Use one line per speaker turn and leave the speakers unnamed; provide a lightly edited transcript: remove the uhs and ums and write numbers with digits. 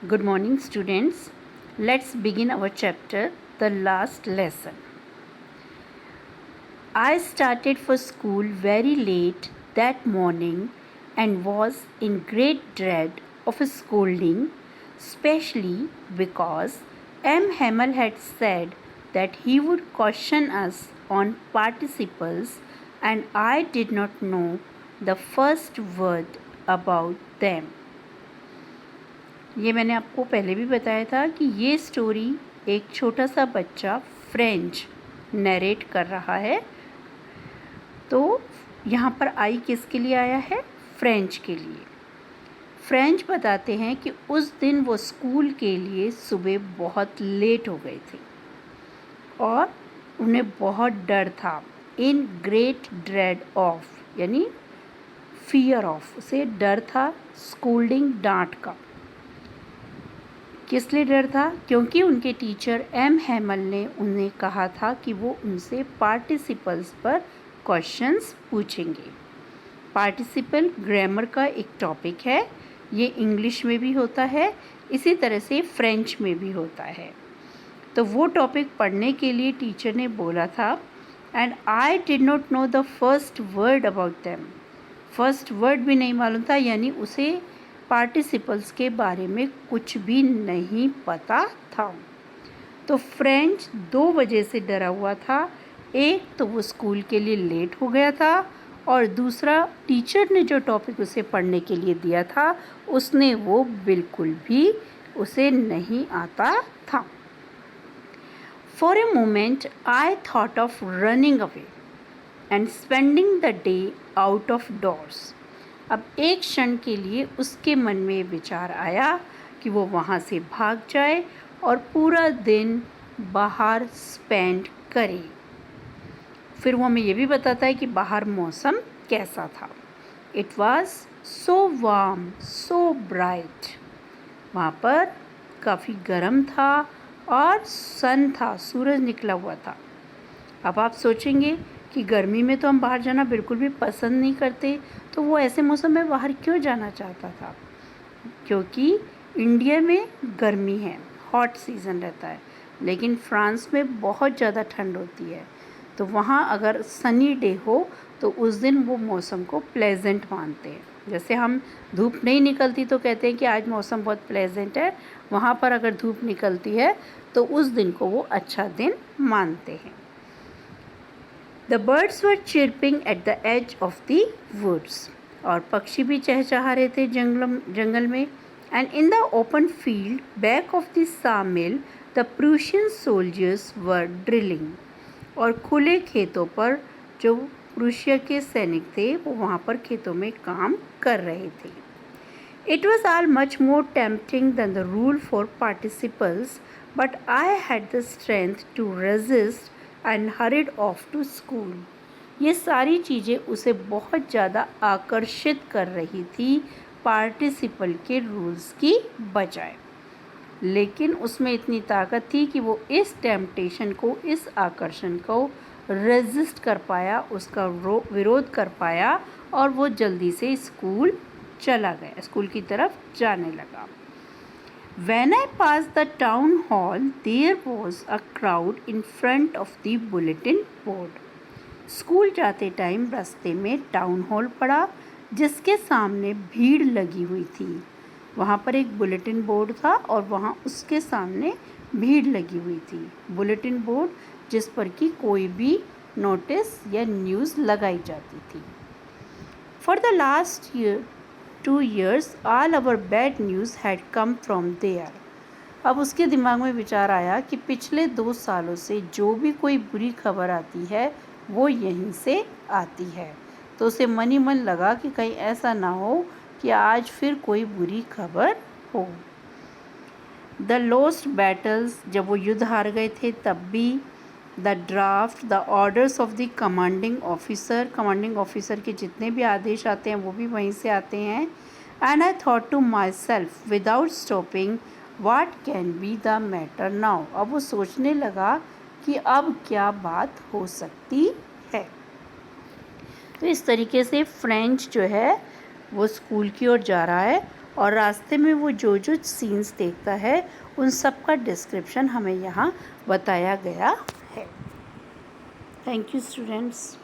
Good morning, students. Let's begin our chapter, The Last Lesson. I started for school very late that morning and was in great dread of a scolding, especially because M. Hamel had said that he would caution us on participles, and I did not know the first word about them. ये मैंने आपको पहले भी बताया था कि ये story एक छोटा सा बच्चा फ्रेंच नरेट कर रहा है। तो यहाँ पर आई किसके लिए आया है? फ्रेंच के लिए। फ्रेंच बताते हैं कि उस दिन वो स्कूल के लिए सुबह बहुत लेट हो गए थे और उन्हें बहुत डर था। इन ग्रेट ड्रेड ऑफ यानी फियर ऑफ, उसे डर था स्कूल्डिंग, डांट का। किस लिए डर था? क्योंकि उनके टीचर एम हैमल ने उन्हें कहा था कि वो उनसे पार्टिसिपल्स पर क्वेश्चंस पूछेंगे। पार्टिसिपल ग्रामर का एक टॉपिक है, ये इंग्लिश में भी होता है, इसी तरह से फ्रेंच में भी होता है। तो वो टॉपिक पढ़ने के लिए टीचर ने बोला था, and I did not know the first word about them. First word भी नहीं मालूम था, यानी उसे पार्टिसिपल्स के बारे में कुछ भी नहीं पता था। तो फ्रेंच 2 वजह से डरा हुआ था। एक तो वो स्कूल के लिए लेट हो गया था, और दूसरा टीचर ने जो टॉपिक उसे पढ़ने के लिए दिया था उसने वो बिल्कुल भी उसे नहीं आता था। For a moment I thought of running away and spending the day out of doors. अब एक क्षण के लिए उसके मन में विचार आया कि वो वहाँ से भाग जाए और पूरा दिन बाहर स्पेंड करे। फिर वो हमें ये भी बताता है कि बाहर मौसम कैसा था। It was so warm, so bright. वहाँ पर काफ़ी गर्म था और सन था, सूरज निकला हुआ था। अब आप सोचेंगे कि गर्मी में तो हम बाहर जाना बिल्कुल भी पसंद नहीं करते, तो वो ऐसे मौसम में बाहर क्यों जाना चाहता था? क्योंकि इंडिया में गर्मी है, हॉट सीज़न रहता है, लेकिन फ्रांस में बहुत ज़्यादा ठंड होती है। तो वहाँ अगर सनी डे हो तो उस दिन वो मौसम को प्लेजेंट मानते हैं। जैसे हम धूप नहीं निकलती तो कहते हैं कि आज मौसम बहुत प्लेजेंट है, वहाँ पर अगर धूप निकलती है तो उस दिन को वो अच्छा दिन मानते हैं। The birds were chirping at the edge of the woods. और पक्षी भी चहचहा रहे थे जंगल में। And in the open field back of the sawmill, the Prussian soldiers were drilling. और खुले खेतों पर जो प्रूशिया के सैनिक थे वो वहाँ पर खेतों में काम कर रहे थे। It was all much more tempting than the rule for participles, but I had the strength to resist and hurried off to school. ये सारी चीज़ें उसे बहुत ज़्यादा आकर्षित कर रही थी पार्टिसिपल के रूल्स की बजाय, लेकिन उसमें इतनी ताकत थी कि वो इस टेम्पटेशन को, इस आकर्षण को रेजिस्ट कर पाया, उसका विरोध कर पाया और वो जल्दी से स्कूल चला गया, स्कूल की तरफ जाने लगा। When I passed the town hall, there was a crowd in front of the bulletin board. School जाते टाइम रास्ते में टाउन हॉल पड़ा जिसके सामने भीड़ लगी हुई थी। वहाँ पर एक बुलेटिन बोर्ड था और वहाँ उसके सामने भीड़ लगी हुई थी। बुलेटिन बोर्ड जिस पर कि कोई भी नोटिस या न्यूज़ लगाई जाती थी। For the last 2 years, all our bad news had come from there. अब उसके दिमाग में विचार आया कि पिछले 2 सालों से जो भी कोई बुरी खबर आती है वो यहीं से आती है। तो उसे मन ही मन लगा कि कहीं ऐसा ना हो कि आज फिर कोई बुरी खबर हो। द लॉस्ट बैटल्स, जब वो युद्ध हार गए थे तब भी। The draft, the orders of the commanding officer, commanding officer के जितने भी आदेश आते हैं वो भी वहीं से आते हैं। And I thought to myself without stopping, what can be the matter now. अब वो सोचने लगा कि अब क्या बात हो सकती है। तो इस तरीके से फ्रेंच जो है वो स्कूल की ओर जा रहा है और रास्ते में वो जो जो सीन्स देखता है उन सब का डिस्क्रिप्शन हमें यहाँ बताया गया है। Thank you students.